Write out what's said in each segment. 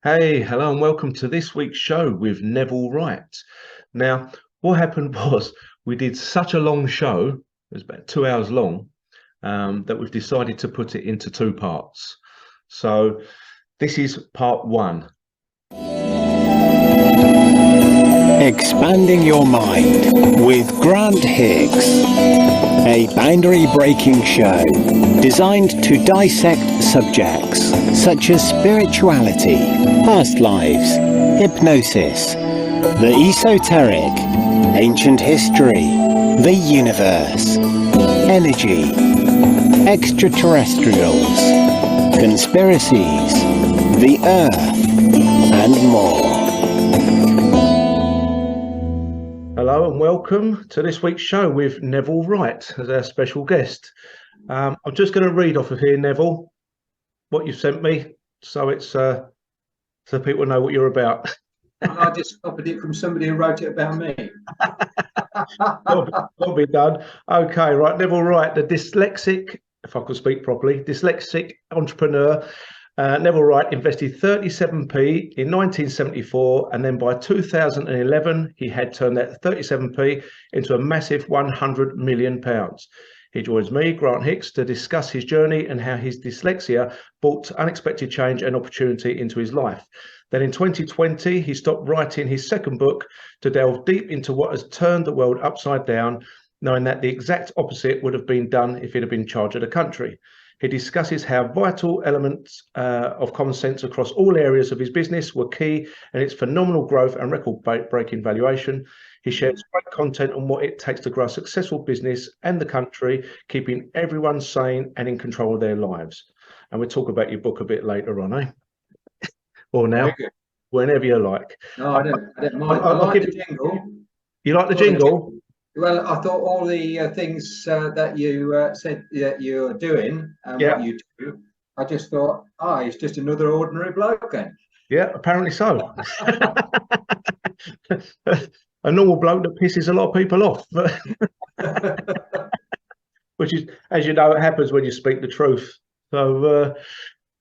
Hey, hello, and welcome to this week's show with Neville Wright. Now, what happened was we did such a long show, it was about 2 hours long, that we've decided to put it into two parts. So, this is part one. Expanding Your Mind with Grant Hicks, a boundary-breaking show designed to dissect subjects such as spirituality, past lives, hypnosis, the esoteric, ancient history, the universe, energy, extraterrestrials, conspiracies, the earth, and more. Hello, and welcome to this week's show with Neville Wright as our special guest. I'm just going to read off of here, Neville, what you've sent me, so it's so people know what you're about. I just copied it from somebody who wrote it about me. Got be done. Okay, right. Neville Wright, the dyslexic, if I could speak properly, dyslexic entrepreneur. Neville Wright invested 37p in 1974, and then by 2011, he had turned that 37p into a massive £100 million. He joins me, Grant Hicks, to discuss his journey and how his dyslexia brought unexpected change and opportunity into his life. Then in 2020, he stopped writing his second book to delve deep into what has turned the world upside down, knowing that the exact opposite would have been done if he'd have been in charge of the country. He discusses how vital elements of common sense across all areas of his business were key in its phenomenal growth and record-breaking valuation. He shares great content on what it takes to grow a successful business and the country, keeping everyone sane and in control of their lives. And we'll talk about your book a bit later on, eh? Or now, whenever you like. No, I don't mind. I like the jingle. You like the jingle? Well, I thought all the things that you said that you're doing and what you do, I just thought, he's just another ordinary bloke then. Yeah, apparently so. A normal bloke that pisses a lot of people off. Which is, as you know, it happens when you speak the truth. So,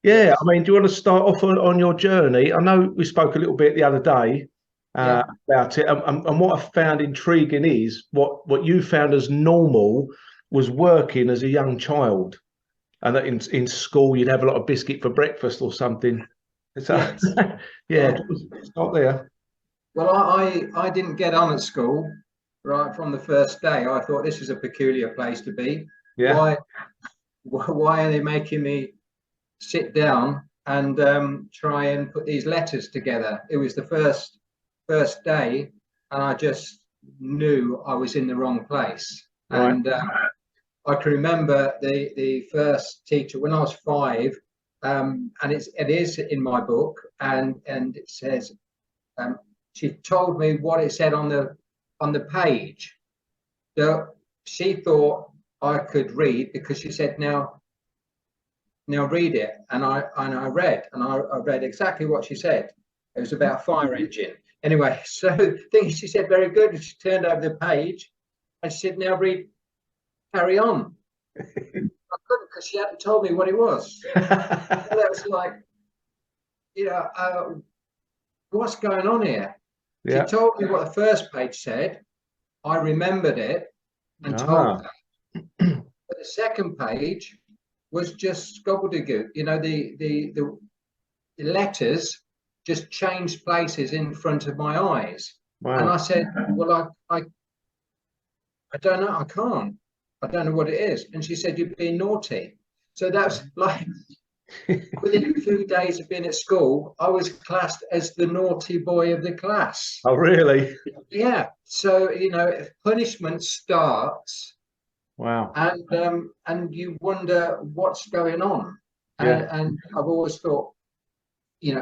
yeah, I mean, do you want to start off on your journey? I know we spoke a little bit the other day about it, and what I found intriguing is what you found as normal was working as a young child, and that in school you'd have a lot of biscuit for breakfast or something. So, Yes. start there. Well, I didn't get on at school right from the first day. I thought this is a peculiar place to be. Yeah. Why are they making me sit down and try and put these letters together? It was the first day, and I just knew I was in the wrong place. Right. And I can remember the first teacher when I was 5, and it is in my book, and it says she told me what it said on the page. So she thought I could read because she said, now read it, and I read exactly what she said. It was about a fire engine. Anyway, so I think she said very good, and she turned over the page and she said, now read, carry on. I couldn't because she hadn't told me what it was. So that was like, what's going on here? Yeah. She told me what the first page said. I remembered it and told her. But the second page was just gobbledygook. The letters just changed places in front of my eyes. Wow. And I said, well, I don't know, I can't. I don't know what it is. And she said, you're being naughty. So that's like, within a few days of being at school, I was classed as the naughty boy of the class. Oh, really? Yeah. So, if punishment starts, wow. And you wonder what's going on. And I've always thought,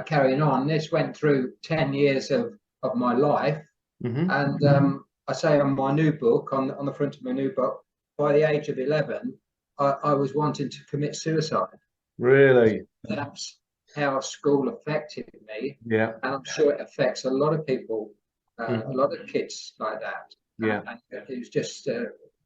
carrying on, this went through 10 years of my life. Mm-hmm. And I say on my new book, on the front of my new book, by the age of 11, I was wanting to commit suicide. Really? That's how school affected me. Yeah. And I'm sure it affects a lot of people, a lot of kids like that. Yeah. And it was just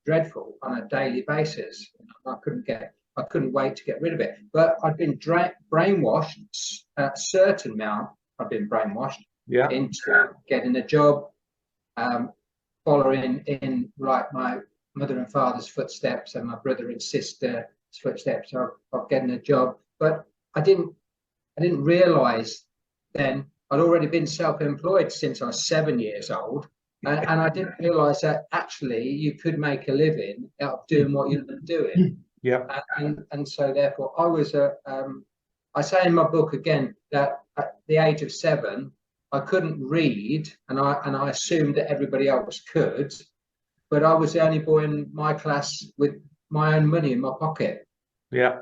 dreadful on a daily basis. I couldn't wait to get rid of it. But I'd been brainwashed a certain amount I'd been brainwashed Yeah. into getting a job, following in like my mother and father's footsteps and my brother and sister's footsteps of getting a job. But I didn't realise then I'd already been self-employed since I was 7 years old. And I didn't realise that actually you could make a living out of doing what you've been doing. Yeah. And so therefore I was I say in my book again that at the age of 7, I couldn't read, and I assumed that everybody else could, but I was the only boy in my class with my own money in my pocket. Yeah.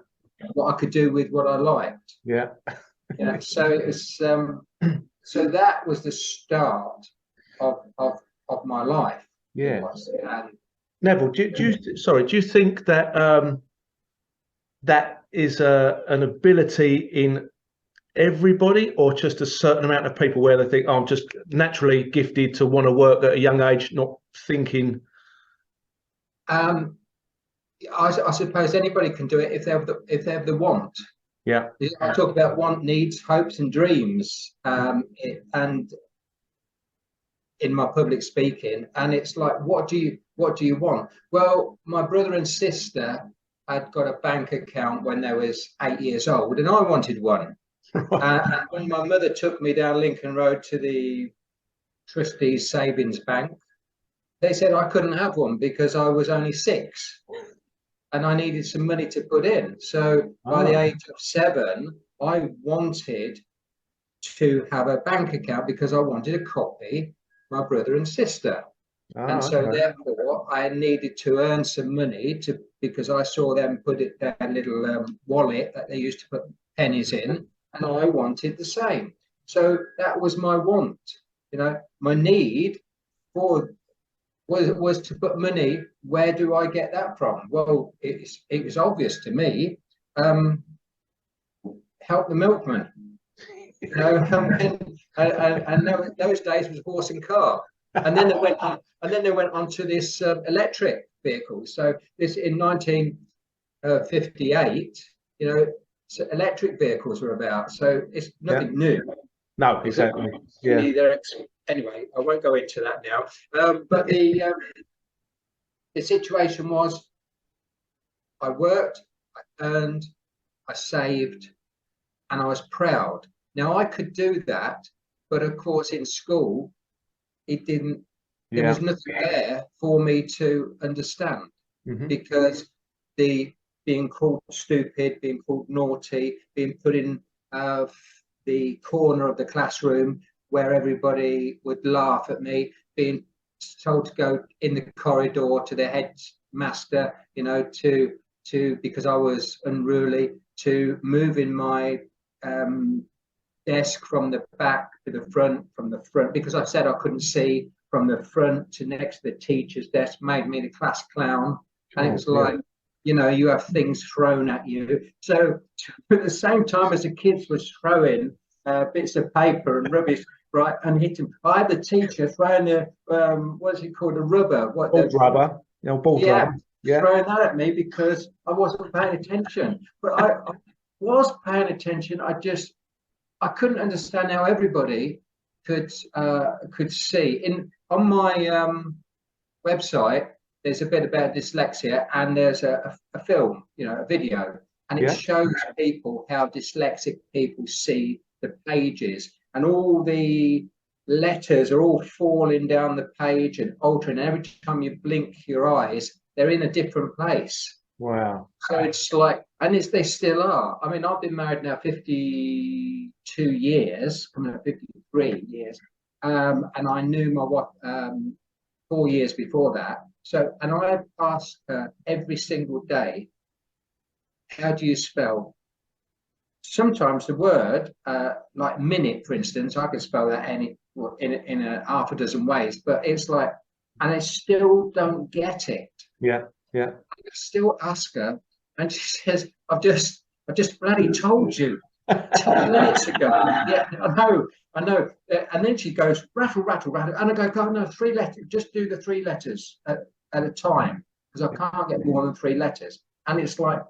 What I could do with what I liked. Yeah. So it was so that was the start of my life. Yeah. And Neville, do you think that that is an ability in everybody, or just a certain amount of people where they think, oh, I'm just naturally gifted to want to work at a young age, not thinking? I suppose anybody can do it if they have the want. Yeah. I talk about want, needs, hopes, and dreams, and in my public speaking, and it's like, what do you want? Well, my brother and sister had got a bank account when they was 8 years old, and I wanted one. And when my mother took me down Lincoln Road to the Trustees Savings Bank, they said I couldn't have one because I was only 6 and I needed some money to put in. So by the age of 7, I wanted to have a bank account because I wanted to copy my brother and sister. And so therefore I needed to earn some money because I saw them put it their little wallet that they used to put pennies in, and I wanted the same. So that was my want. My need was to put money. Where do I get that from? Well, it was obvious to me. Help the milkman. And those days was horse and car. And then they went on to this electric vehicle. So this in 1958, so electric vehicles were about. So it's nothing new. No, exactly. Yeah. Anyway, I won't go into that now. But the situation was, I worked, I earned, I saved, and I was proud. Now I could do that, but of course in school, it didn't. There was nothing there for me to understand, because being called stupid, being called naughty, being put in the corner of the classroom where everybody would laugh at me, being told to go in the corridor to the headmaster, to because I was unruly, to move in my desk from the back to the front, from the front because I said I couldn't see, from the front to next to the teacher's desk, made me the class clown. And it was like, you have things thrown at you. So at the same time as the kids was throwing bits of paper and rubbish, right, and hitting, I had the teacher throwing the what's it called, a rubber, ball rubber, rubber. Yeah, throwing that at me because I wasn't paying attention. But I was paying attention. I couldn't understand how everybody could see. On my website, there's a bit about dyslexia, and there's a film, a video, and it shows people how dyslexic people see the pages, and all the letters are all falling down the page and altering. Every time you blink your eyes, they're in a different place. Wow. So it's like, and they still are. I mean, I've been married now 52 years, coming up 53 years, and I knew my wife 4 years before that. So, and I ask her every single day, how do you spell? Sometimes the word, like minute, for instance, I could spell that in a half a dozen ways, but it's like, and I still don't get it. Yeah. I still ask her, and she says, I've just bloody told you 10 minutes ago. Yeah, I know. And then she goes, rattle, and I go, no, 3 letters, just do the 3 letters at a time, because I can't get more than 3 letters. And it's like,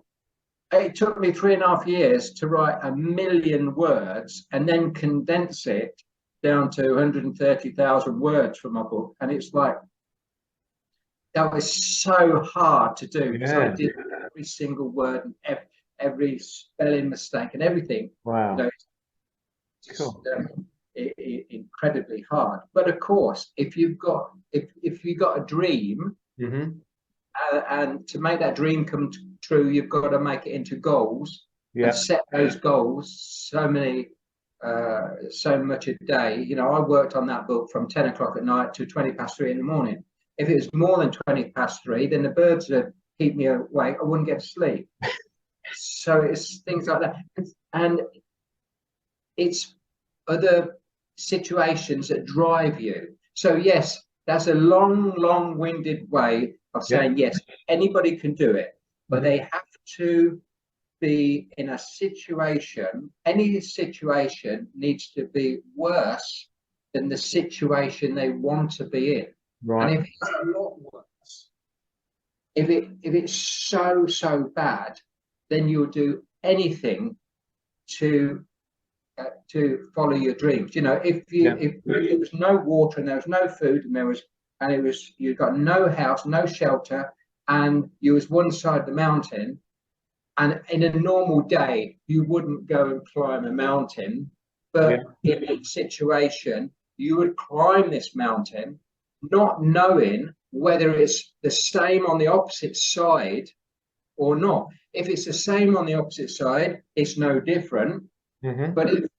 it took me 3.5 years to write 1,000,000 words and then condense it down to 130,000 words for my book. And it's like, that was so hard to do because I did every single word and every spelling mistake and everything. Wow. You know, just, incredibly hard. But of course, if you've got a dream, and to make that dream come true, you've got to make it into goals and set those goals. So much a day. You know, I worked on that book from 10 o'clock at night to 20 past 3 in the morning. If it was more than 20 past 3, then the birds would keep me awake. I wouldn't get to sleep. So it's things like that. And it's other situations that drive you. So yes, that's a long-winded way of saying, yes, anybody can do it, but they have to be in a situation. Any situation needs to be worse than the situation they want to be in. Right. And if it's a lot worse, if it's so bad, then you'll do anything to follow your dreams. You know, if there was no water and there was no food and you've got no house, no shelter, and you was one side of the mountain, and in a normal day you wouldn't go and climb a mountain, but in a situation you would climb this mountain, not knowing whether it's the same on the opposite side or not. If it's the same on the opposite side, it's no different, but it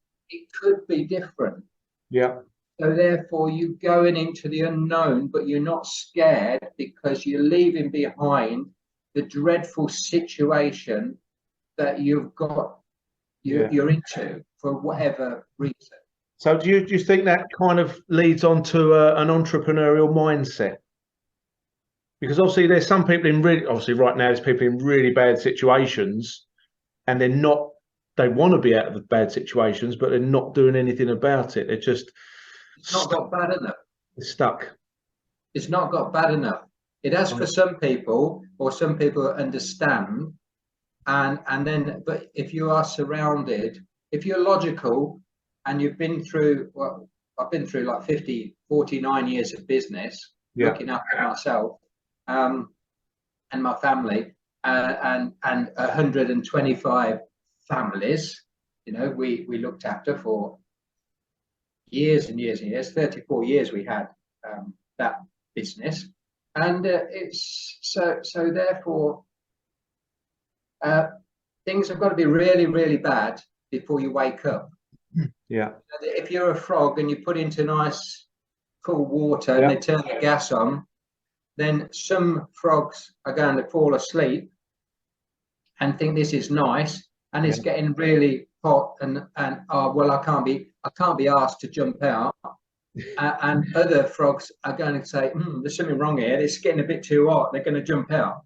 could be different. Yeah. So therefore, you're going into the unknown, but you're not scared because you're leaving behind the dreadful situation that you're into for whatever reason. So do you think that kind of leads on to an entrepreneurial mindset? Because obviously there's some people right now there's people in really bad situations, and they want to be out of the bad situations, but they're not doing anything about it. They're just It's not got bad enough. It's stuck. It's not got bad enough. It has for some people, or some people understand, and then, but if you are surrounded, if you're logical and you've been through, well, I've been through like 49 years of business, looking after myself and my family, and 125 families, you know, we looked after for years and years and years. 34 years we had that business, and it's so therefore things have got to be really, really bad before you wake up. If you're a frog and you put into nice cool water and they turn the gas on, then some frogs are going to fall asleep and think this is nice, and it's getting really hot, and oh well, I can't be asked to jump out, and other frogs are going to say, there's something wrong here, it's getting a bit too hot, they're going to jump out.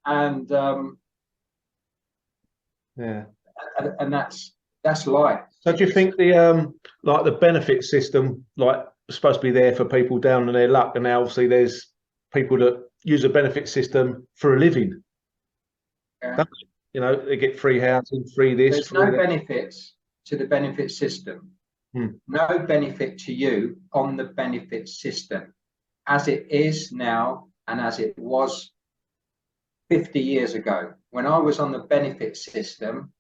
And and that's life. So do you think the like the benefit system, like, supposed to be there for people down on their luck, and now obviously there's people that use a benefit system for a living? You know, they get free housing, free this. There's no benefits to the benefit system. No benefit to you on the benefit system as it is now and as it was 50 years ago. When I was on the benefit system,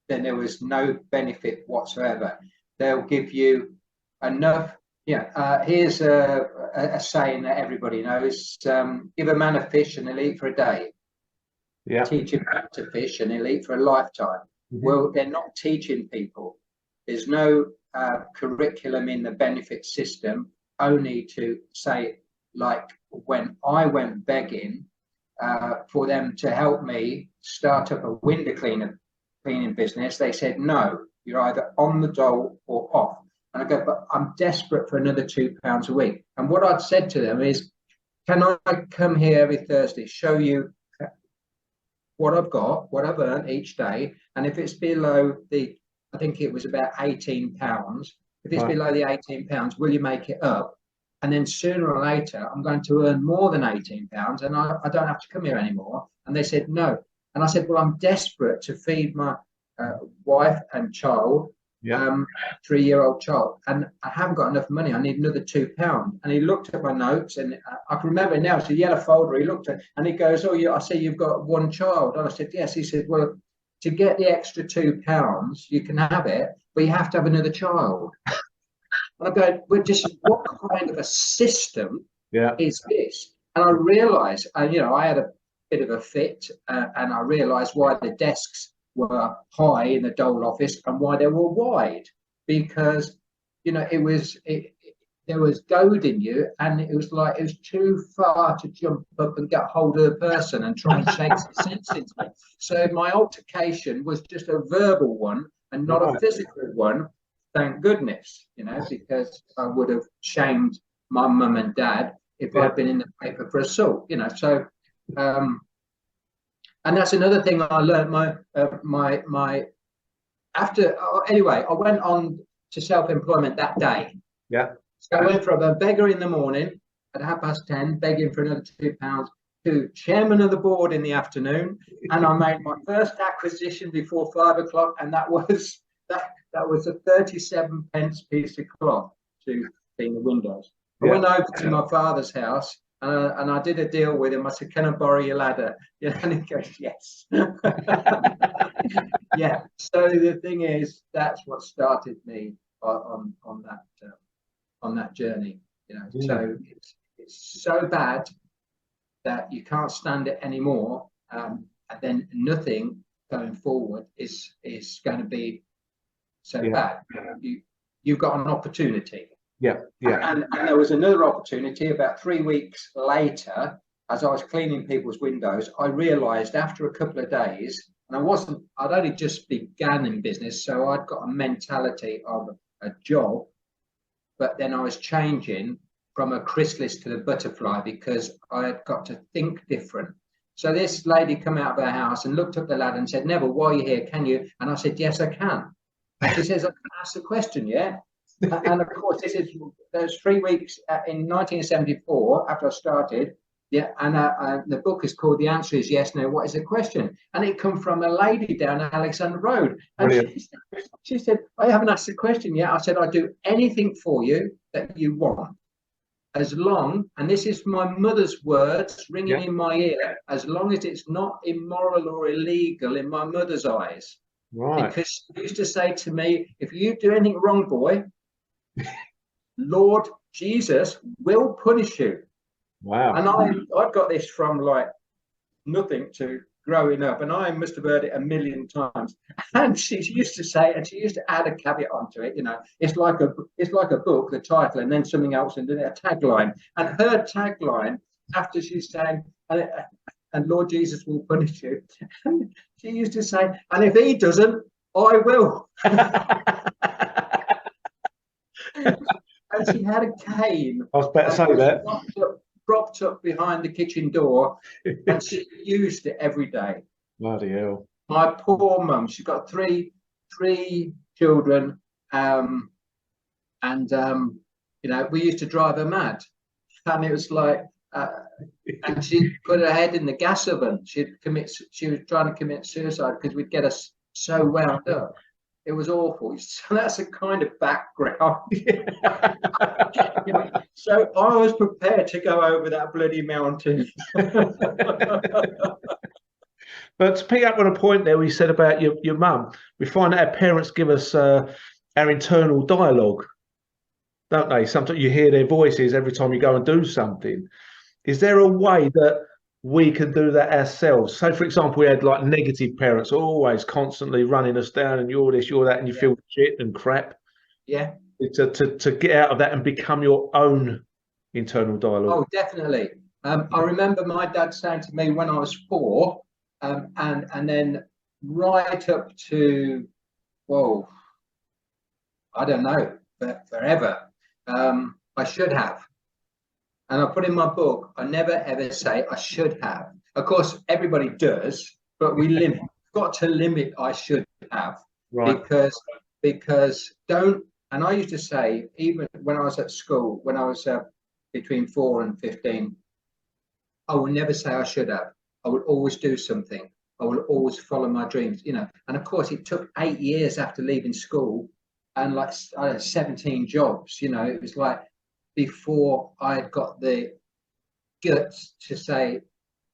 then there was no benefit whatsoever. They'll give you enough. Here's a saying that everybody knows: give a man a fish and he'll eat for a day. Teach him how to fish and he'll eat for a lifetime. Well, they're not teaching people. There's no curriculum in the benefit system, only to say, like when I went begging for them to help me start up a window cleaning business, they said, no, you're either on the dole or off. And I go, but I'm desperate for another £2 a week. And what I'd said to them is, can I come here every Thursday, show you what I've got, what I've earned each day, and if it's below the, I think it was about £18, if it's below the £18, will you make it up? And then sooner or later, I'm going to earn more than £18, and I don't have to come here anymore. And they said no. And I said, well, I'm desperate to feed my wife and child, Yeah. 3-year-old child, and I haven't got enough money. I need another £2. And he looked at my notes, and I can remember it now. It's a yellow folder. He looked at, and he goes, "Oh, yeah, I see you've got one child." And I said, "Yes." He said, "Well, to get the extra £2, you can have it, but you have to have another child." And I go, "Well, just what kind of a system Yeah. is this?" And I realised, you know, I had a bit of a fit, and I realised why the desks were high in the Dole office and why they were wide, because, you know, there was goading you, and it was like it was too far to jump up and get hold of the person and try and shake some sense into me. So my altercation was just a verbal one and not a physical one. Thank goodness, you know, because I would have shamed my mum and dad if I'd been in the paper for assault, you know. So and that's another thing I learned. Anyway, I went on to self-employment that day. Yeah. So I went from a beggar in the morning at 10:30, begging for another £2, to chairman of the board in the afternoon, and I made my first acquisition before 5 o'clock, and that was a 37 pence piece of cloth to clean the windows. I went over to my father's house. And I did a deal with him. I said, "Can I borrow your ladder?" You know, and he goes, "Yes." Yeah. So the thing is, that's what started me on that journey. You know, so it's so bad that you can't stand it anymore, and then nothing going forward is going to be so bad. You've got an opportunity. Yeah. And there was another opportunity about 3 weeks later, as I was cleaning people's windows. I realised after a couple of days, and I'd only just began in business, so I'd got a mentality of a job, but then I was changing from a chrysalis to the butterfly because I had got to think different. So this lady come out of her house and looked up the ladder and said, "Neville, while you're here, can you?" And I said, "Yes, I can." And she says, "I can ask the question, yeah?" And of course, there's 3 weeks in 1974 after I started. Yeah, and the book is called "The Answer Is Yes, No, What Is the Question?" And it come from a lady down Alexander Road. And she said, "I haven't asked the question yet." I said, "I do anything for you that you want, as long," and this is my mother's words ringing in my ear, "as long as it's not immoral or illegal in my mother's eyes." Right. Because she used to say to me, "If you do anything wrong, boy, Lord Jesus will punish you." Wow. And I got this from like nothing to growing up, and I must have heard it a million times. And she used to say, and she used to add a caveat onto it. You know, it's like a book, the title, and then something else, and then a tagline. And her tagline, after she's saying, "And Lord Jesus will punish you," she used to say, "And if he doesn't, I will." And she had a cane. I was about to say that. Propped up behind the kitchen door, and she used it every day. Bloody hell. My poor mum, she's got three children, and you know, we used to drive her mad. And it was like, and she'd put her head in the gas oven. She was trying to commit suicide because we'd get her so wound up. It was awful. So that's a kind of background. You know, so I was prepared to go over that bloody mountain. But to pick up on a point there we said about your mum, we find that our parents give us our internal dialogue, don't they? Sometimes you hear their voices every time you go and do something. Is there a way that we can do that ourselves? So, for example, we had like negative parents always constantly running us down, and you're this, you're that, and you feel shit and crap. Yeah. To get out of that and become your own internal dialogue. Oh, definitely. I remember my dad saying to me when I was 4, and then right up to, well, I don't know, but forever, I should have. And I put in my book, I never ever say I should have. Of course, everybody does, but we got to limit I should have. Right. Because don't, and I used to say, even when I was at school, when I was between 4 and 15, I would never say I should have. I would always do something. I will always follow my dreams, you know. And of course, it took 8 years after leaving school, and like I had 17 jobs, you know. It was like before I had got the guts to say,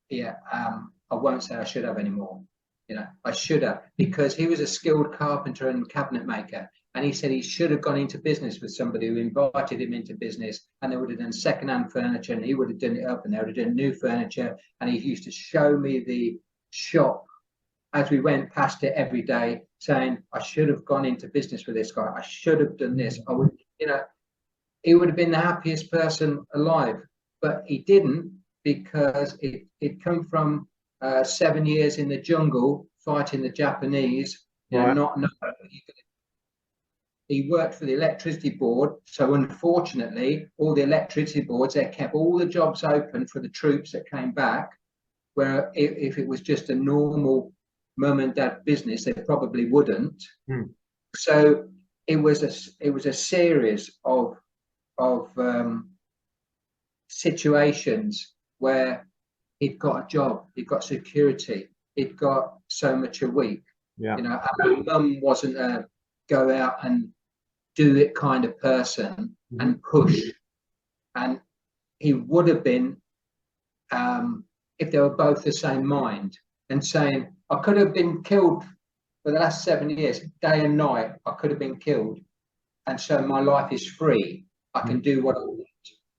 yeah, I won't say I should have anymore. You know, I should have, because he was a skilled carpenter and cabinet maker. And he said he should have gone into business with somebody who invited him into business, and they would have done second-hand furniture, and he would have done it up, and they would have done new furniture. And he used to show me the shop as we went past it every day, saying, I should have gone into business with this guy. I should have done this. I would, you know, he would have been the happiest person alive, but he didn't, because it come from 7 years in the jungle fighting the Japanese, you know, not knowing what you could. He worked for the electricity board, so unfortunately, all the electricity boards, they kept all the jobs open for the troops that came back. Where if it was just a normal mum and dad business, they probably wouldn't. So it was a series of situations where he'd got a job, he'd got security, he'd got so much a week. You know, and my mum wasn't a go out and do it kind of person and push. And he would have been, if they were both the same mind, and saying, I could have been killed for the last 7 years, day and night, I could have been killed. And so my life is free. I can do what I want.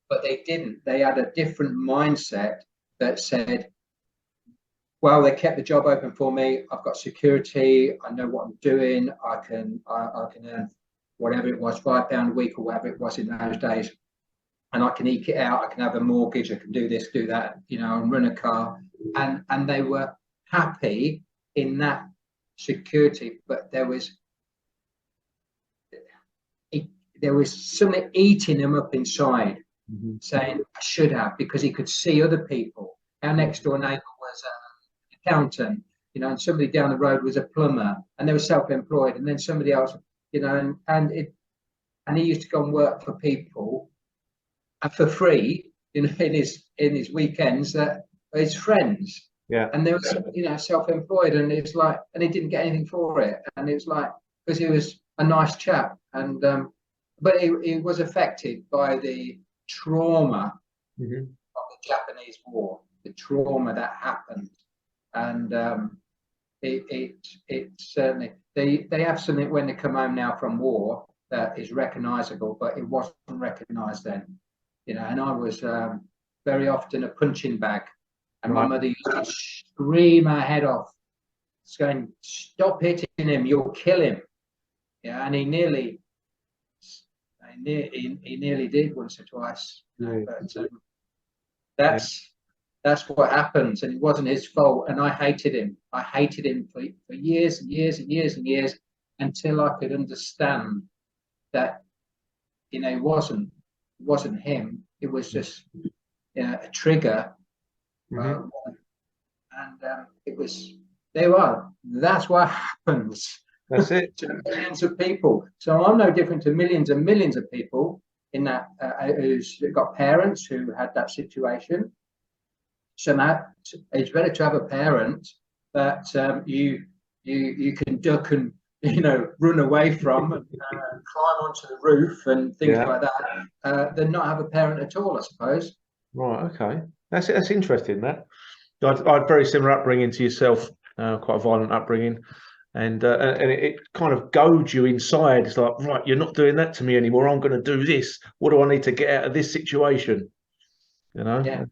But they didn't. They had a different mindset that said, well, they kept the job open for me. I've got security. I know what I'm doing. I can earn whatever it was, £5 a week or whatever it was in those days. And I can eke it out. I can have a mortgage. I can do this, do that, you know, and run a car. And they were happy in that security. But there was something eating him up inside, saying, I should have, because he could see other people. Our next door neighbour was an accountant, you know, and somebody down the road was a plumber, and they were self-employed, and then somebody else, you know, and he used to go and work for people for free, you know, in his weekends, that his friends. And they were, you know, self-employed, and it's like, and he didn't get anything for it, and it was like, because he was a nice chap, and but he was affected by the trauma of the Japanese War, the trauma that happened, and it certainly, they have something when they come home now from war that is recognisable, but it wasn't recognised then, you know. And I was very often a punching bag, and my mother used to scream her head off, saying, "Stop hitting him, you'll kill him." Yeah, and he nearly did once or twice. But that's what happens, and it wasn't his fault. And I hated him. I hated him for years and years and years and years, until I could understand that, you know, it wasn't him. It was just, you know, a trigger, and it was. There you are. That's what happens. That's it. To millions of people. So I'm no different to millions and millions of people in that who's got parents who had that situation. So now it's better to have a parent that you can duck and, you know, run away from, and climb onto the roof and things like that, than not have a parent at all, I suppose. Right. Okay. That's interesting. That I had very similar upbringing to yourself. Quite a violent upbringing. And it kind of goads you inside. It's like, right, you're not doing that to me anymore. I'm going to do this. What do I need to get out of this situation? You know? Yeah.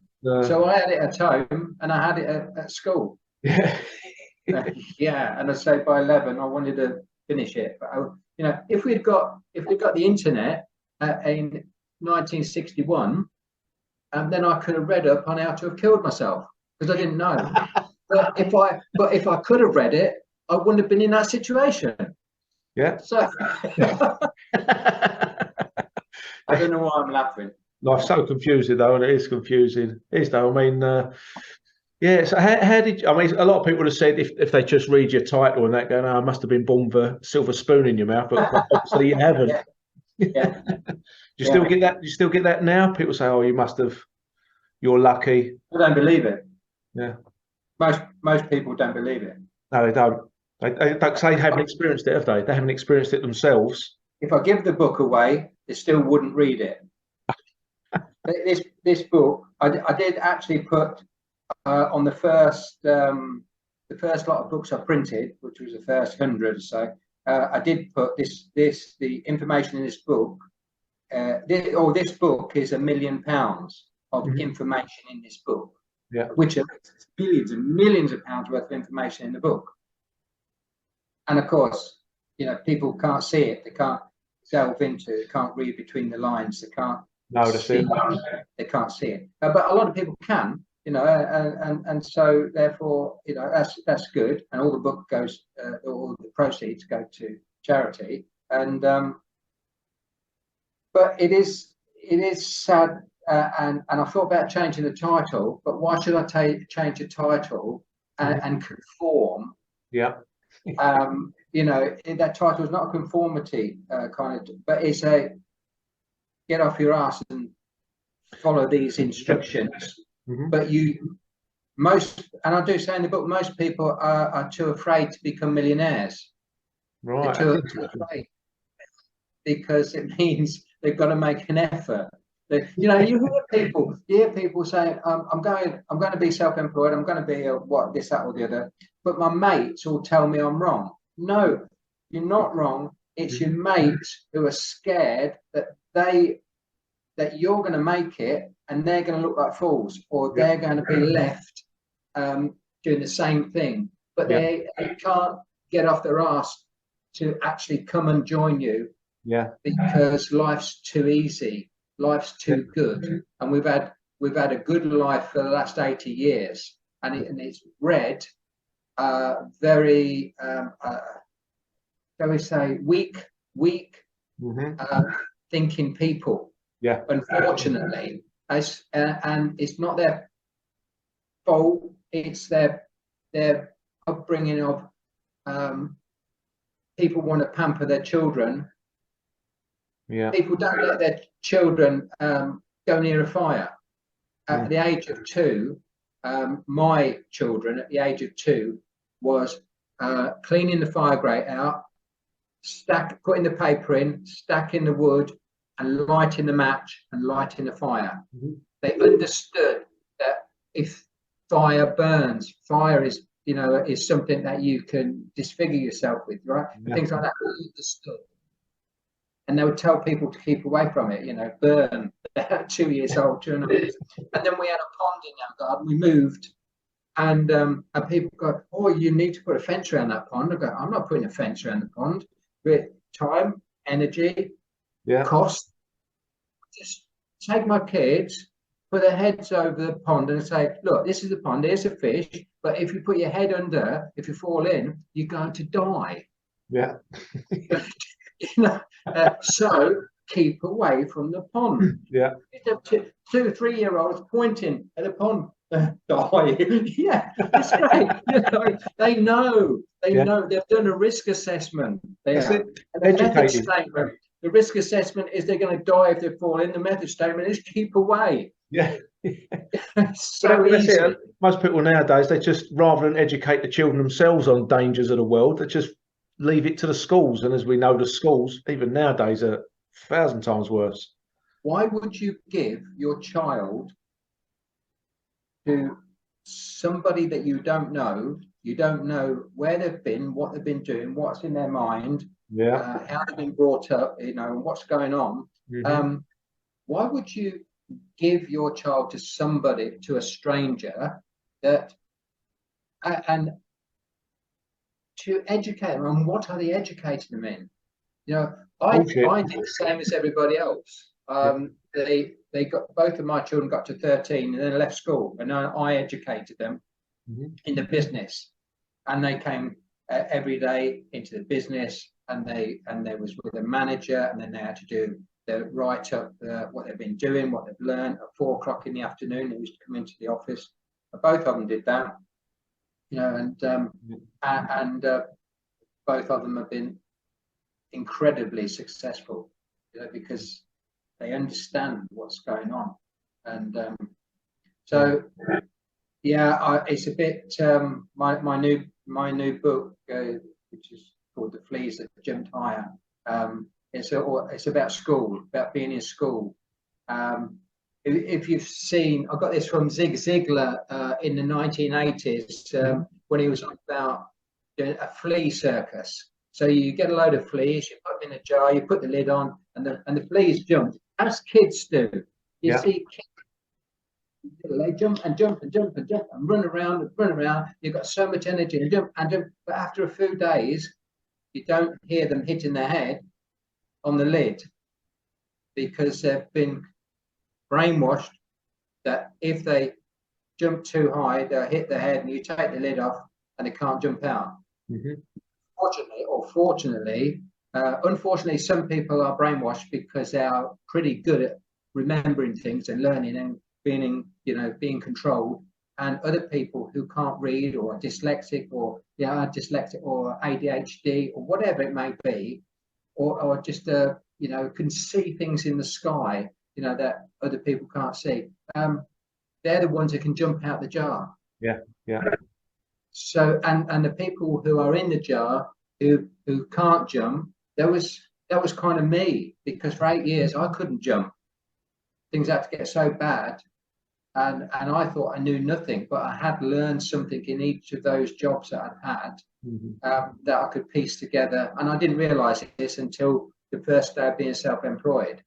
So I had it at home, and I had it at school. Yeah. Yeah. And I say by 11, I wanted to finish it. But you know, if we'd got the internet in 1961, then I could have read up on how to have killed myself, because I didn't know. But if I could have read it, I wouldn't have been in that situation. Yeah. So I don't know why I'm laughing. Life's so confusing, though, and it is confusing. It is, though. I mean, yeah. So how did? I mean, a lot of people have said if they just read your title and that, going, "Oh, I must have been born with a silver spoon in your mouth," but obviously you haven't. Yeah. Do you still get that? Do you still get that now? People say, "Oh, you must have. You're lucky." I don't believe it. Yeah. most people don't believe it. No, they don't. They haven't experienced it, have they? They haven't experienced it themselves. If I give the book away, they still wouldn't read it. This book, I did actually put on the first lot of books I printed, which was the first 100 or so. I did put the information in this book. This book is £1 million of information in this book, which are billions and millions of pounds worth of information in the book. And of course, people can't see it. They can't delve into it. They can't read between the lines. They can't. No, that's it. They can't see it. But a lot of people can, and so therefore, that's good. And all the book goes, all the proceeds go to charity. And but it is sad. And I thought about changing the title, but why should I change the title and conform? Yeah. That title is not a conformity kind of, but it's a get off your ass and follow these instructions. But and I do say in the book, most people are too afraid to become millionaires. Right. They're too afraid because it means they've got to make an effort. You hear people saying, I'm going to be self-employed, I'm going to be this, that, or the other, but my mates all tell me I'm wrong. No, you're not wrong. It's your mates who are scared that you're going to make it and they're going to look like fools, or they're going to be left doing the same thing, but they can't get off their ass to actually come and join you. Because life's too easy. Life's too good, and we've had a good life for the last 80 years, and it's bred very, shall we say, weak thinking people. Unfortunately, and it's not their fault. It's their upbringing of people want to pamper their children. People don't let their children go near a fire. At the age of 2, my children at the age of 2 was cleaning the fire grate out, putting the paper in, stacking the wood, and lighting the match and lighting the fire. They understood that if fire burns, fire is something that you can disfigure yourself with, right? Things like that. They understood. And they would tell people to keep away from it, burn. They're 2 years old, 2 and a half. And then we had a pond in our garden. We moved, and people go, "Oh, you need to put a fence around that pond." I go, "I'm not putting a fence around the pond. With time, energy, cost. Just take my kids, put their heads over the pond, and say, look, this is the pond. Here's a fish. But if you put your head under, if you fall in, you're going to die." So keep away from the pond. 2, 3 year olds pointing at the pond, die. It's great. They know. They've done a risk assessment. The risk assessment is they're going to die if they fall in. The method statement is keep away. So easy. Most people nowadays, they just, rather than educate the children themselves on dangers of the world, they just leave it to the schools. And as we know, the schools, even nowadays, are 1,000 times worse. Why would you give your child to somebody that you don't know where they've been, what they've been doing, what's in their mind, how they've been brought up, what's going on? Why would you give your child to a stranger that and to educate them? And what are they educating them in? I did the same as everybody else. They got, both of my children got to 13 and then left school, and I educated them in the business, and they came every day into the business, and they was with a manager, and then they had to do the write up what they've been doing, what they've learned at 4 o'clock in the afternoon. They used to come into the office. Both of them did that, and both of them have been incredibly successful, because they understand what's going on. And so Yeah, it's a bit my new book, which is called The Fleas That Jumped Higher. It's about school, about being in school. If you've seen, I got this from Zig Ziglar in the 1980s when he was about doing a flea circus. So you get a load of fleas, you put them in a jar, you put the lid on, and the fleas jump, as kids do. You see kids, they jump and jump and jump and jump and run around and run around. You've got so much energy and jump and jump, but after a few days, you don't hear them hitting their head on the lid because they've been brainwashed that if they jump too high, they'll hit their head, and you take the lid off and they can't jump out. Fortunately or fortunately, unfortunately, some people are brainwashed because they are pretty good at remembering things and learning and being controlled. And other people who can't read or are dyslexic or ADHD or whatever it may be, or just can see things in the sky, that other people can't see. They're the ones that can jump out the jar. Yeah. So, and the people who are in the jar who can't jump, that was kind of me, because for 8 years I couldn't jump. Things had to get so bad, and I thought I knew nothing, but I had learned something in each of those jobs that I'd had that I could piece together, and I didn't realise this until the first day of being self-employed.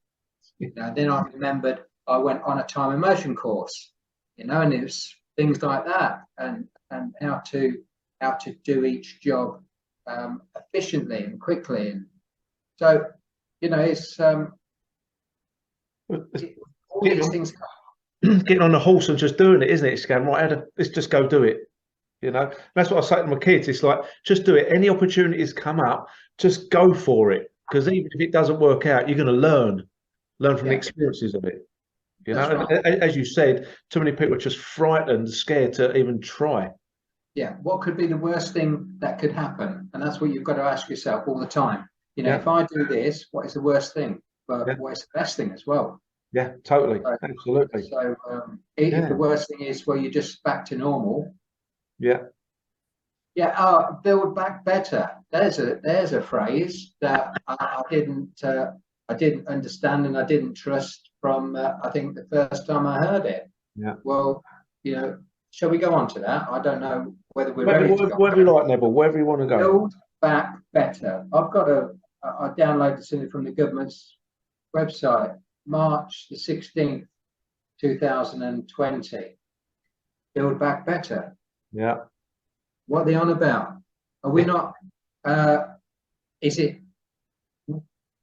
Then I remembered I went on a time and motion course, and it was things like that, and how to do each job efficiently and quickly, and so it's all these things. Getting on the horse and just doing it, isn't it? It's going right. Let's just go do it. That's what I say to my kids. It's like, just do it. Any opportunities come up, just go for it. Because even if it doesn't work out, you're going to learn from the experiences of it. Right. As you said, too many people are just frightened, scared to even try. Yeah. What could be the worst thing that could happen? And that's what you've got to ask yourself all the time. If I do this, what is the worst thing? But what is the best thing as well? Yeah, totally. So, absolutely. So if the worst thing is you're just back to normal. Yeah. Yeah. Build back better. There's a phrase that I didn't understand and I didn't trust from I think the first time I heard it. Yeah. Well, shall we go on to that? I don't know whether we're ready to go. Wherever you like, Neville. Wherever you want to go. Build back better. I downloaded something from the government's website, March the 16th, 2020. Build back better. Yeah. What are they on about? Are we not? Is it?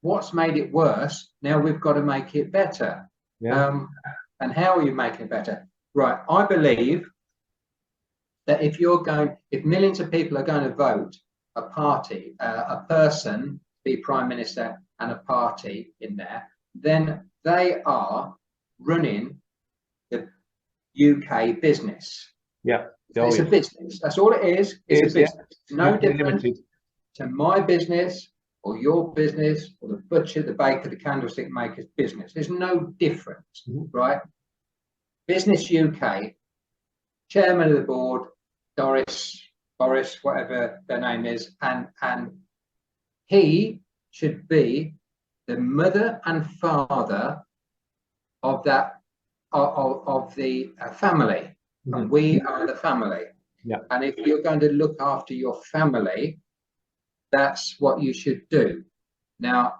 What's made it worse? Now we've got to make it better. Yeah. And how are you making it better? Right. I believe that if millions of people are going to vote a party, a person be prime minister and a party in there, then they are running the UK business. Yeah. It's a business. That's all it is. It's a business. No different to my business or your business or the butcher, the baker, the candlestick maker's business. There's no difference, right? Business UK, chairman of the board, Boris, whatever their name is, and he should be the mother and father of that of the family. And we are the family. Yeah. And if you're going to look after your family, that's what you should do. Now,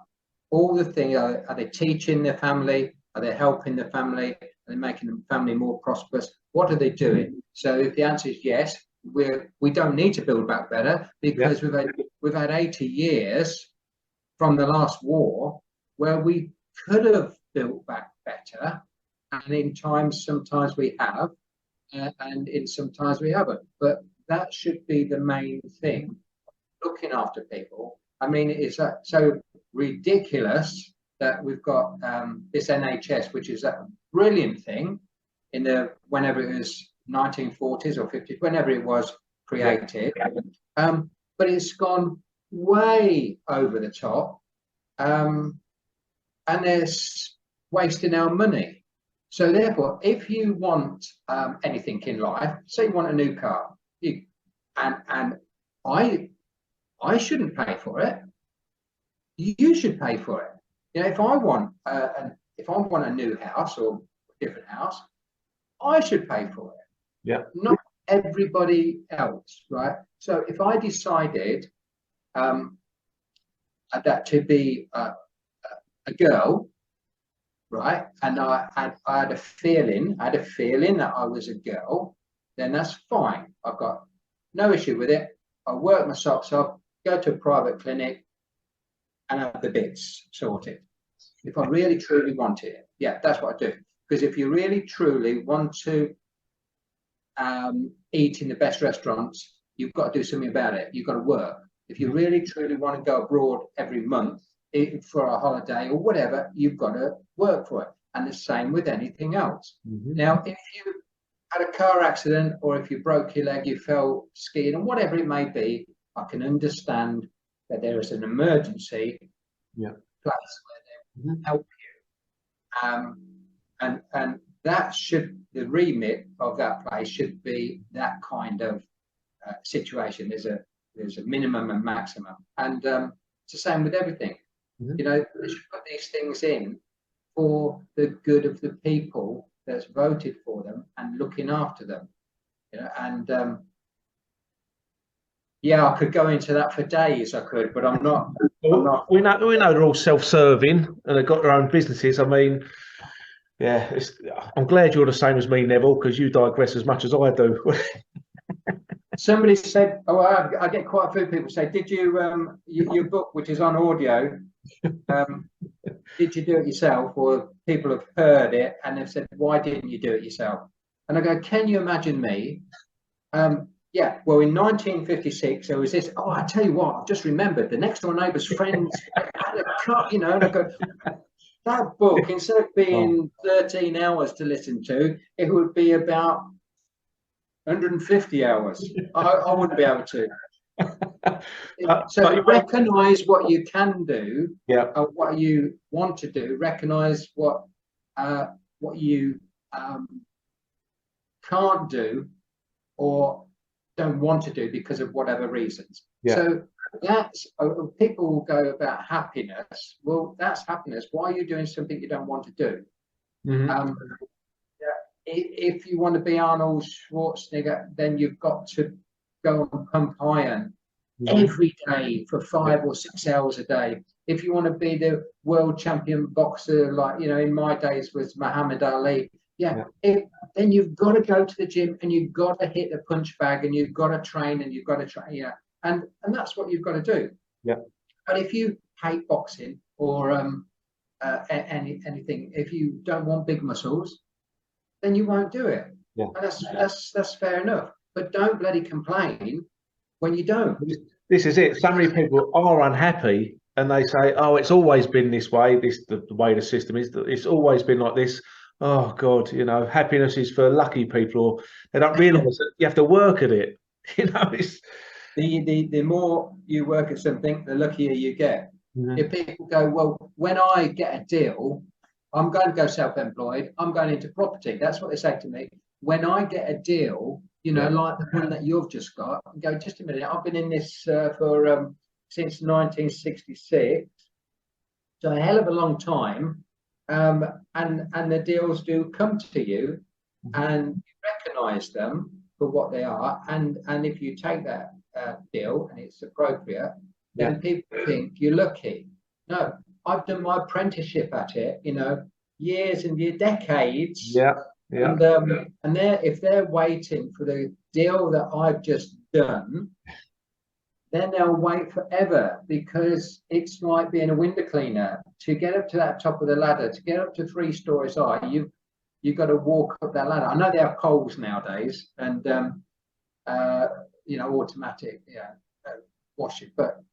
all the things, are they teaching the family? Are they helping the family? Are they making the family more prosperous? What are they doing? So if the answer is yes, we don't need to build back better, because we've had 80 years from the last war where we could have built back better, and in times sometimes we have, and in sometimes we haven't. But that should be the main thing, looking after people. I mean, it's so ridiculous that we've got this NHS, which is a brilliant thing whenever it was 1940s or 50s, whenever it was created, but it's gone way over the top, and there's wasting our money. So therefore, if you want anything in life, say you want a new car, and I shouldn't pay for it. You should pay for it. You know, if I want a new house or a different house, I should pay for it. Yeah. Not everybody else, right? So if I decided that to be a girl, right, and I had a feeling that I was a girl, then that's fine. I've got no issue with it. I work my socks off, go to a private clinic, and have the bits sorted. If I really truly want it, yeah, that's what I do. Because if you really truly want to eat in the best restaurants, you've got to do something about it. You've got to work. If you really truly want to go abroad every month for a holiday or whatever, you've got to work for it. And the same with anything else. Now, if you had a car accident, or if you broke your leg, you fell skiing, and whatever it may be, I can understand that there is an emergency place where they will help you. And that should, the remit of that place should be that kind of situation. There's a minimum and maximum, and it's the same with everything. You know, they should put these things in for the good of the people that's voted for them and looking after them. You know, and yeah, I could go into that for days. I could, but I'm not. We know they're all self-serving and they've got their own businesses. I mean, yeah, I'm glad you're the same as me, Neville, because you digress as much as I do. Somebody said, "Oh, I get quite a few people say, did you your book, which is on audio, did you do it yourself?" Or people have heard it and they've said, "Why didn't you do it yourself?" And I go, "Can you imagine me?" Yeah, well, in 1956, there was this. Oh, I tell you what, I've just remembered. The next door neighbour's friends had a car, you know. And I go, that book, instead of being 13 hours to listen to, it would be about 150 hours. I wouldn't be able to. So recognise what you can do, what you want to do. Recognise what you can't do or don't want to do because of whatever reasons. So that's people will go about happiness. Well, that's happiness. Why are you doing something you don't want to do? If you want to be Arnold Schwarzenegger, then you've got to go and pump iron every day for 5 or 6 hours a day. If you want to be the world champion boxer, like, you know, in my days was Muhammad Ali, then you've got to go to the gym and you've got to hit the punch bag and you've got to train and you've got to train, and that's what you've got to do. But if you hate boxing or anything, if you don't want big muscles, then you won't do it. And that's fair enough. But don't bloody complain when you don't. This is it. So many people are unhappy and they say, "Oh, it's always been this way. The way the system is. It's always been like this. Oh God, you know, happiness is for lucky people." Or they don't realise that you have to work at it. You know, it's the more you work at something, the luckier you get. If people go, "Well, when I get a deal, I'm going to go self-employed, I'm going into property." That's what they say to me. When I get a deal, you know, like the one that you've just got, I go, "Just a minute, I've been in this for since 1966, so a hell of a long time." And the deals do come to you, and you recognise them for what they are. And if you take that deal and it's appropriate, then people think you're lucky. No, I've done my apprenticeship at it, you know, years and years, decades. And if they're waiting for the deal that I've just done, then they'll wait forever, because it's like being a window cleaner. To get up to that top of the ladder, to get up to 3 stories high, you've got to walk up that ladder. I know they have poles nowadays and you know, automatic washing, but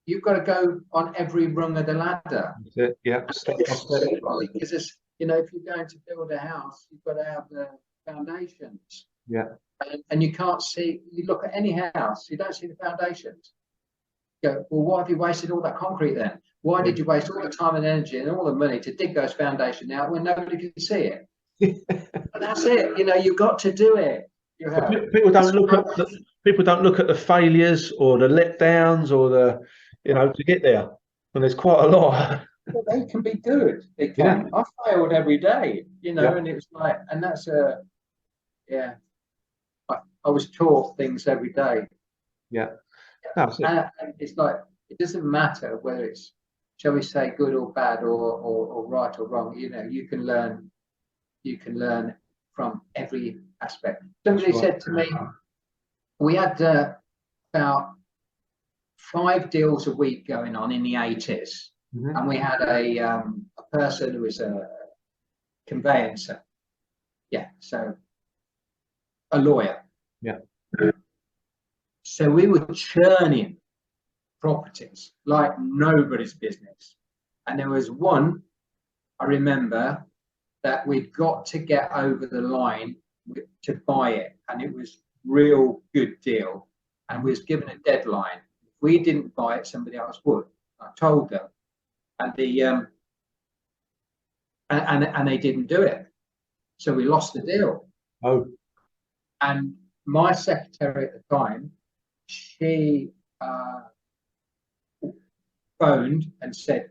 you've got to go on every rung of the ladder. Because it's, you know, if you're going to build a house, you've got to have the foundations. And you can't see, you look at any house, you don't see the foundations. You go, "Well, why have you wasted all that concrete then? Why did you waste all the time and energy and all the money to dig those foundations out when nobody can see it?" But that's it. You know, you've got to do it. You But have. people don't look at the failures or the letdowns or the, to get there. And there's quite a lot. Well, they can be good. They Yeah, can. I failed every day, you know, yeah, and it was like, and that's a, yeah. I was taught things every day, yeah. That's it. and it's like it doesn't matter whether it's, shall we say, good or bad or right or wrong. You know, you can learn. You can learn from every aspect. That's Somebody right. said to me, we had about 5 deals a week going on in the 80s. Mhm. And we had a person who was a conveyancer. Yeah, so a lawyer. Yeah. So we were churning properties like nobody's business. And there was one, I remember, that we'd got to get over the line to buy it. And it was real good deal. And we was given a deadline. If we didn't buy it, somebody else would. I told them. And the and they didn't do it. So we lost the deal. Oh, And my secretary at the time, she phoned and said,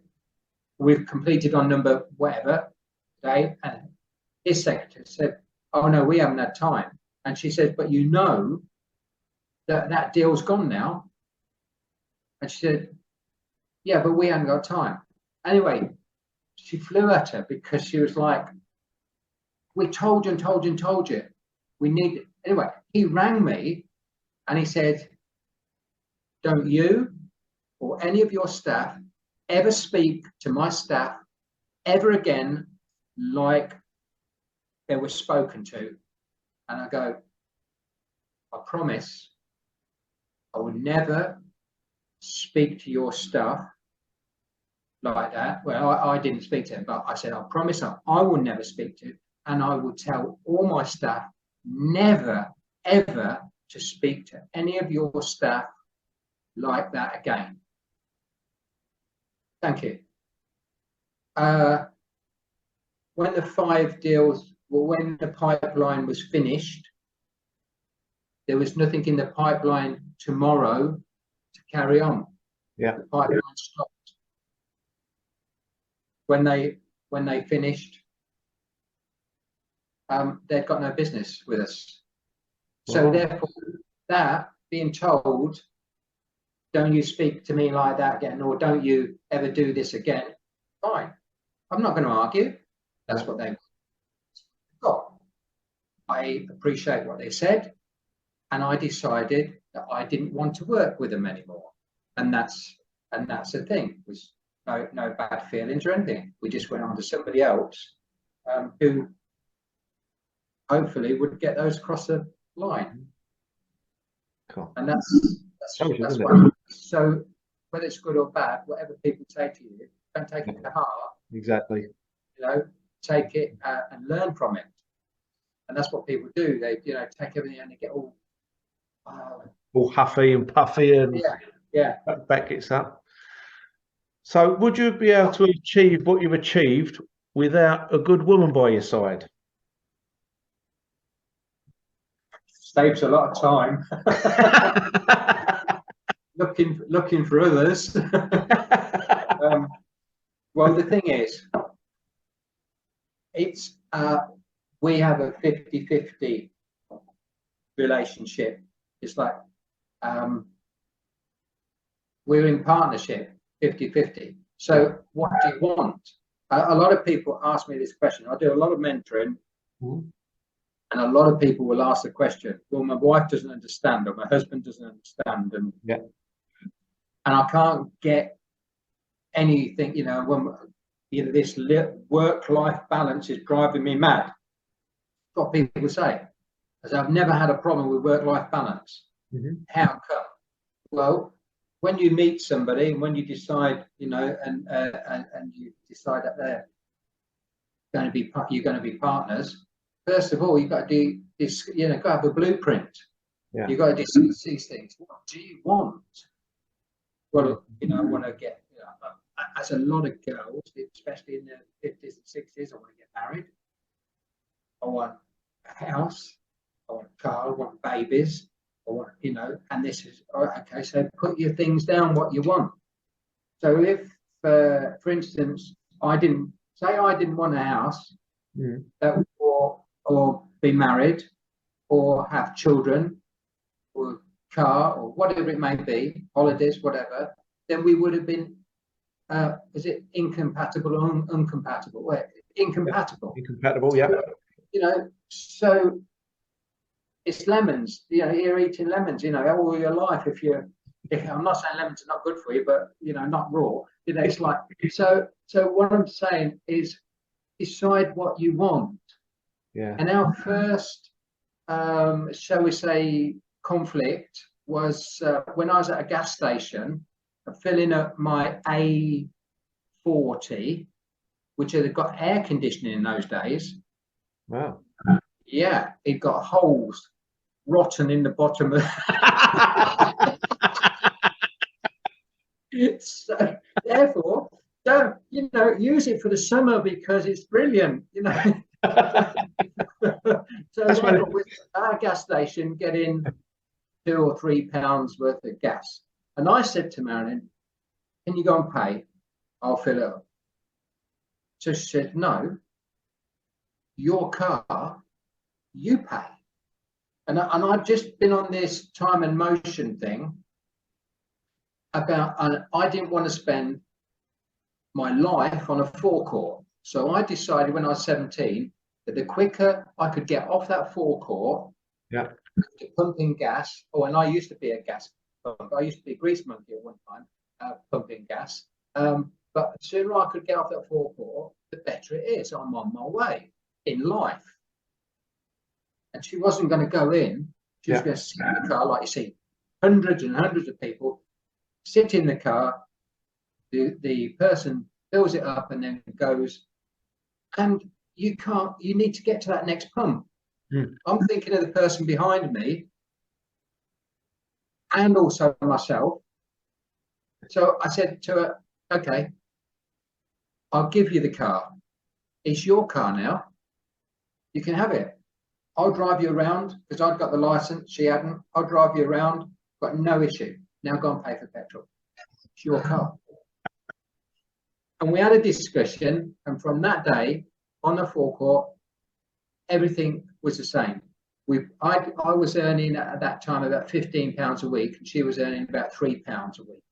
we've completed on number whatever today. And his secretary said, oh no, we haven't had time. And she said, but you know that deal's gone now. And she said, yeah, but we haven't got time. Anyway, she flew at her because she was like, we told you and told you and told you. We need it. Anyway, he rang me and he said, don't you or any of your staff ever speak to my staff ever again like they were spoken to. And I go, I promise I will never speak to your staff like that. Well, I didn't speak to him, but I said, I promise I will never speak to, and I will tell all my staff never, ever to speak to any of your staff like that again. Thank you. When the 5 deals, well, when the pipeline was finished, there was nothing in the pipeline tomorrow to carry on. yeah. The pipeline stopped. When they finished, they'd got no business with us. So therefore, that being told, don't you speak to me like that again, or don't you ever do this again, fine. I'm not going to argue. That's what they got. I appreciate what they said, and I decided that I didn't want to work with them anymore. And that's the thing. It was no bad feelings or anything. We just went on to somebody else who hopefully would get those across the line. Cool. And that's why. So whether it's good or bad, whatever people say to you, don't take it to heart. Exactly. You know, take it and learn from it. And that's what people do. They, take everything and they get all huffy and puffy and yeah. back it up. So would you be able to achieve what you've achieved without a good woman by your side? Saves a lot of time. looking for others. Well, the thing is, it's we have a 50-50 relationship. It's like we're in partnership, 50-50. So what do you want? A lot of people ask me this question. I do a lot of mentoring. And a lot of people will ask the question, well, my wife doesn't understand, or my husband doesn't understand. And I can't get anything, when this work-life balance is driving me mad. What people say, as I've never had a problem with work-life balance. How come? Well, when you meet somebody and when you decide, and you decide that they're going to be, you're going to be partners. First of all, you've got to do this, got to have a blueprint. You've got to do these things. What do you want? Well, I want to get, as a lot of girls, especially in their 50s and 60s, I want to get married. I want a house, I want a car, I want babies, I want, and this is, all right, okay, so put your things down, what you want. So if, for instance, I didn't want a house, or be married, or have children, or car, or whatever it may be, holidays, whatever, then we would have been, is it incompatible or uncompatible? Well, incompatible. Incompatible, yeah. So it's lemons. You're eating lemons. All your life. If I'm not saying lemons are not good for you, but not raw. It's like so. So what I'm saying is, decide what you want. Yeah. And our first, shall we say, conflict was when I was at a gas station, filling up my A40, which had got air conditioning in those days. Wow. Yeah, it got holes rotten in the bottom of so therefore don't use it for the summer because it's brilliant. So That's when with our gas station getting £2 or £3 worth of gas, and I said to Marilyn, can you go and pay? I'll fill it up. So she said, no, your car, you pay. And I've just been on this time and motion thing about, and I didn't want to spend my life on a forecourt. So I decided when I was 17 that the quicker I could get off that forecourt, yeah, to pumping gas, and I used to be a gas pump. I used to be a grease monkey at one time, pumping gas. But the sooner I could get off that forecourt, the better it is. I'm on my way in life. And she wasn't going to go in. She was going to sit in the car, like you see, hundreds and hundreds of people sit in the car. The person fills it up and then goes. And you need to get to that next pump. I'm thinking of the person behind me and also myself. So I said to her, okay, I'll give you the car. It's your car now. You can have it. I'll drive you around because I've got the license. She hadn't. I'll drive you around. Got no issue. Now go and pay for petrol. It's your car. And we had a discussion. And from that day on the forecourt, everything was the same. I was earning at that time about £15 a week, and she was earning about £3 a week.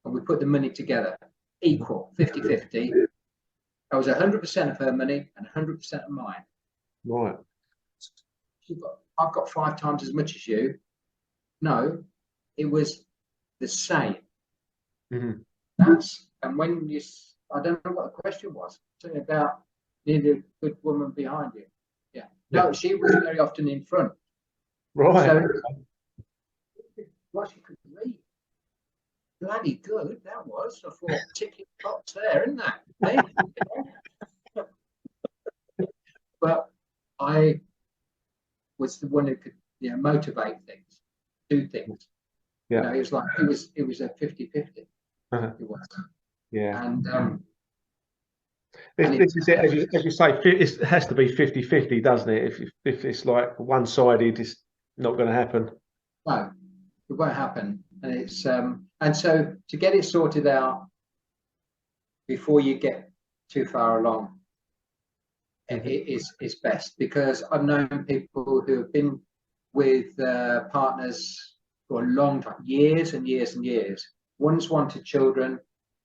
And we put the money together, equal, 50-50. I was 100% of her money and 100% of mine. Right. I've got 5 times as much as you. No, it was the same. And when I don't know what the question was. Something about needing a good woman behind you. Yeah. No, she was very often in front. Right. So, well, she could read. Bloody good that was. I thought, ticking box there, isn't that? But I was the one who could, motivate things, do things. It was like it was a 50-50. It was. Yeah. And this is it, as you say, it has to be 50-50, doesn't it? If it's like one-sided, it's not going to happen. No, it won't happen. And it's and so to get it sorted out before you get too far along, it is best, because I've known people who have been with partners for a long time, years and years and years. One's wanted children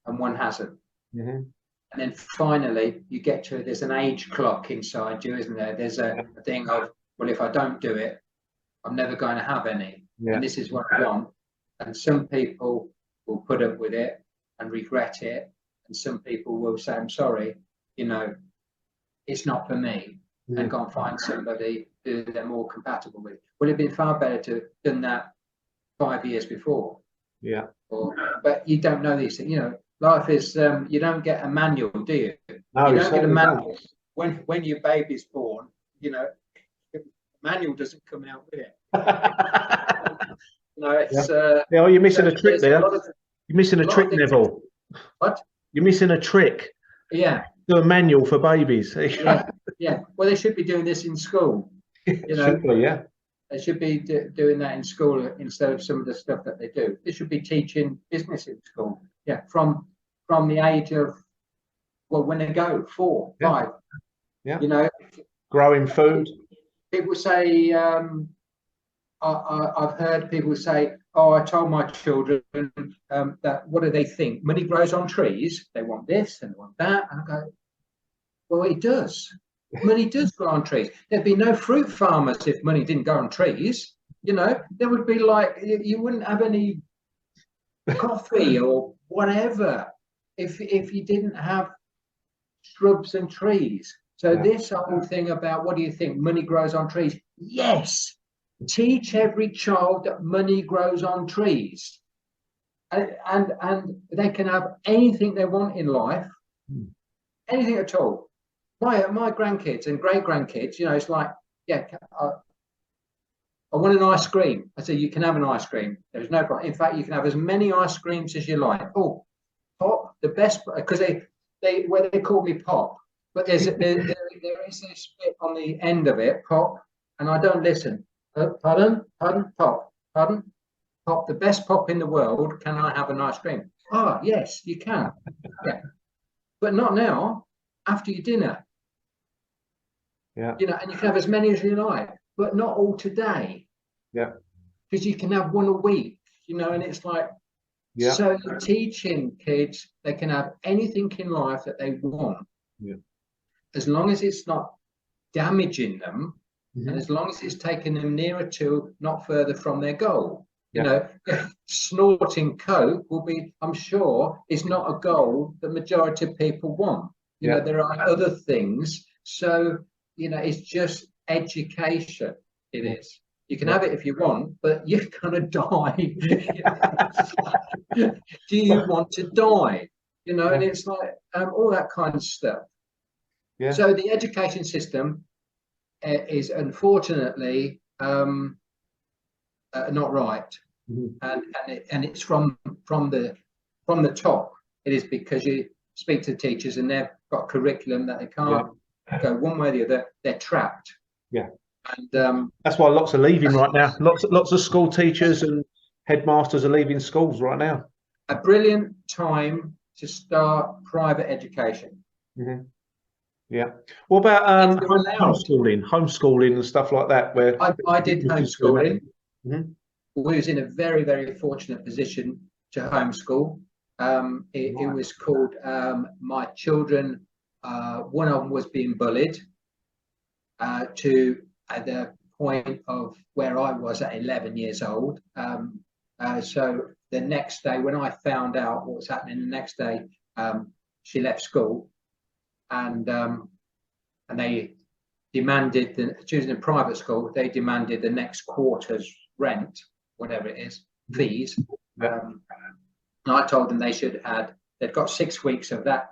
and one hasn't. And then finally you get to, there's an age clock inside you, isn't there? There's a thing of, well, if I don't do it, I'm never going to have any. And this is what I want. And some people will put up with it and regret it. And some people will say, I'm sorry, it's not for me, and go and find somebody who they're more compatible with. Would it have been far better to have done that 5 years before? Yeah. But you don't know these things. Life is, you don't get a manual, do you? No, you don't get a manual. When your baby's born, the manual doesn't come out with it. No, it's you're missing a trick there. You're missing a trick, Neville. What? You're missing a trick. Yeah. Do a manual for babies. Yeah. Yeah, well, they should be doing this in school. You know, Should be, yeah. they should be doing that in school instead of some of the stuff that they do. They should be teaching business in school. Yeah, from the age of, well, when they go 4, Yeah. 5. Yeah. You know, Growing food. people say, I've heard people say, "Oh, I told my children that what do they think? Money grows on trees. They want this and they want that." And I go, "Well, it does. Money does grow on trees. There'd be no fruit farmers if money didn't grow on trees. You know, there would be like you wouldn't have any coffee or whatever if you didn't have shrubs and trees." So Yeah. this whole thing about what do you think? Money grows on trees. Yes. Teach every child that money grows on trees, and they can have anything they want in life, anything at all. My grandkids and great grandkids, you know, it's like, yeah, I want an ice cream. I say, you can have an ice cream. There's no problem. In fact, you can have as many ice creams as you like. Oh, Pop, the best, because they call me Pop, but there is this bit on the end of it, Pop, and I don't listen. Pardon, Pop, pardon, Pop, the best Pop in the world. Can I have an ice cream? Ah, yes, you can. Yeah, but not now. After your dinner. Yeah. You know, and you can have as many as you like, but not all today. Yeah. Because you can have one a week. You know, and it's like, Yeah. so you're teaching kids they can have anything in life that they want. Yeah. As long as it's not damaging them. Mm-hmm. And as long as it's taking them nearer to, not further from their goal. You Yeah. know, snorting coke will be, I'm sure, is not a goal the majority of people want. You know, there are other things. So, you know, it's just education. It is. You can have it if you want, but you're gonna die. Do you want to die? You know, and it's like all that kind of stuff. Yeah. So the education system is unfortunately not right, and it's from the top. It is because you speak to teachers and they've got curriculum that they can't go one way or the other. They're trapped. Yeah, and that's why lots are leaving right now. Lots of school teachers and headmasters are leaving schools right now. A brilliant time to start private education. Mm-hmm. Yeah. What about homeschooling and stuff like that? Where I did homeschooling. Mm-hmm. We was in a very, very fortunate position to homeschool. It was called my children. One of them was being bullied to at the point of where I was at 11 years old. So the next day, when I found out what was happening, the next day she left school. And they demanded she was in a private school. They demanded the next quarter's rent, whatever it is, fees. And I told them they'd got 6 weeks of that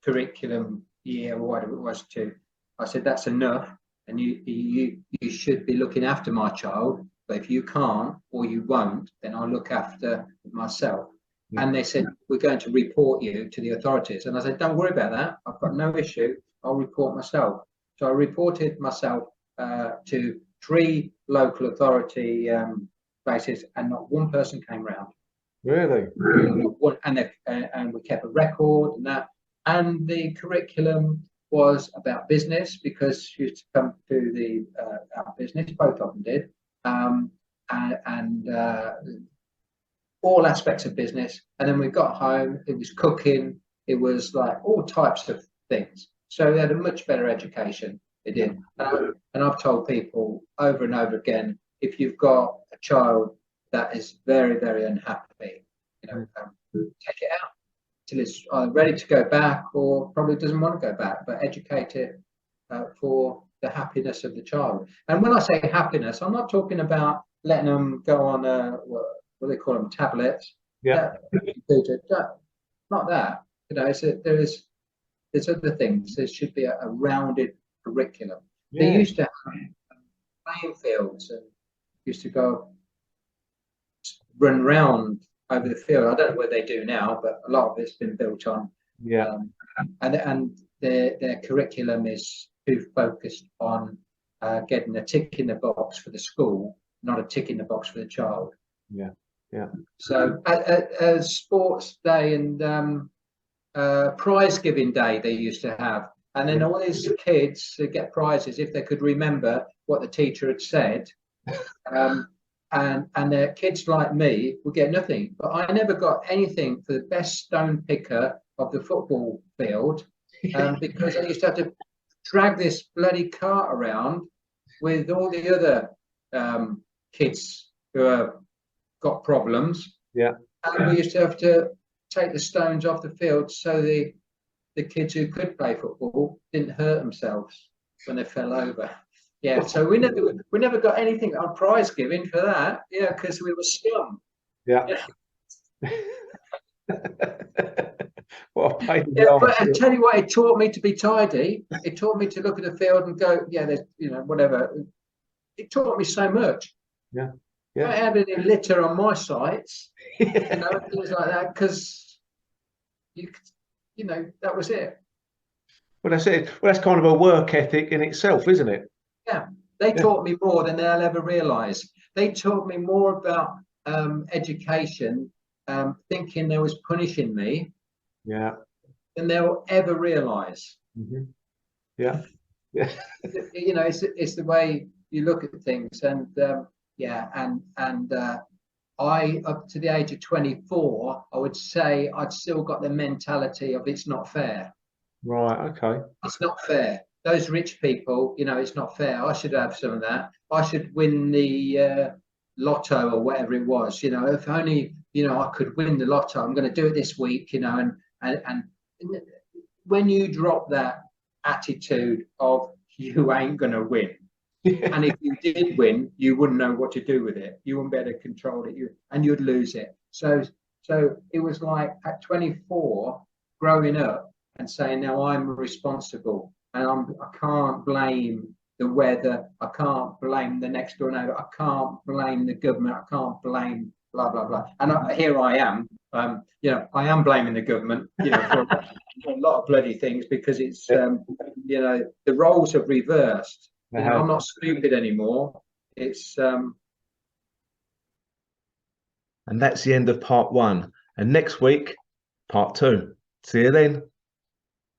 curriculum year or whatever it was to. I said that's enough, and you should be looking after my child. But if you can't or you won't, then I'll look after myself. And they said, we're going to report you to the authorities. And I said, don't worry about that. I've got no issue. I'll report myself. So I reported myself to 3 local authority places, and not one person came round. Really? And we kept a record and that. And the curriculum was about business, because she used to come to our business. Both of them did. All aspects of business. And then we got home, it was cooking, it was like all types of things. So they had a much better education. They did. And I've told people over and over again, if you've got a child that is very, very unhappy, you know, take it out till it's either ready to go back or probably doesn't want to go back, but educate it for the happiness of the child. And when I say happiness, I'm not talking about letting them go on what they call them, tablets. Yeah. Not that. You know, there's other things. There should be a rounded curriculum. Yeah. They used to have playing fields and used to go run round over the field. I don't know what they do now, but a lot of it's been built on. Yeah. And their curriculum is too focused on getting a tick in the box for the school, not a tick in the box for the child. Yeah, yeah. So at sports day and prize giving day they used to have, and then all these kids would get prizes if they could remember what the teacher had said. And the kids like me would get nothing, but I never got anything for the best stone picker of the football field, because I used to have to drag this bloody cart around with all the other kids who have got problems. Yeah. And we used to have to take the stones off the field so the kids who could play football didn't hurt themselves when they fell over. Yeah, so we never got anything on prize giving for that. Yeah, because we were scum. Yeah. What a pain. Yeah, but I tell you what, it taught me to be tidy. It taught me to look at the field and go, yeah, there's, whatever. It taught me so much. Yeah. Yeah. I had any litter on my sites, things like that, because that was it. Well, that's it. Well, that's kind of a work ethic in itself, isn't it? Yeah, they taught me more than they'll ever realise. They taught me more about education, thinking they was punishing me. Yeah. Than they'll ever realise. Mm-hmm. Yeah. Yeah. It's the way you look at things, and I, up to the age of 24, I would say I'd still got the mentality of it's not fair. Right. Okay. It's not fair. Those rich people, it's not fair. I should have some of that. I should win the lotto or whatever it was. If only I could win the lotto. I'm going to do it this week. And when you drop that attitude of you ain't going to win, and if you did win, you wouldn't know what to do with it. You wouldn't be able to control it. And you'd lose it. So it was like at 24, growing up and saying, now I'm responsible. And I can't blame the weather. I can't blame the next door neighbor. I can't blame the government. I can't blame blah, blah, blah. And here I am. I am blaming the government, for a lot of bloody things, because it's, the roles have reversed. I'm not stupid anymore. It's. And that's the end of part 1. And next week, part 2. See you then.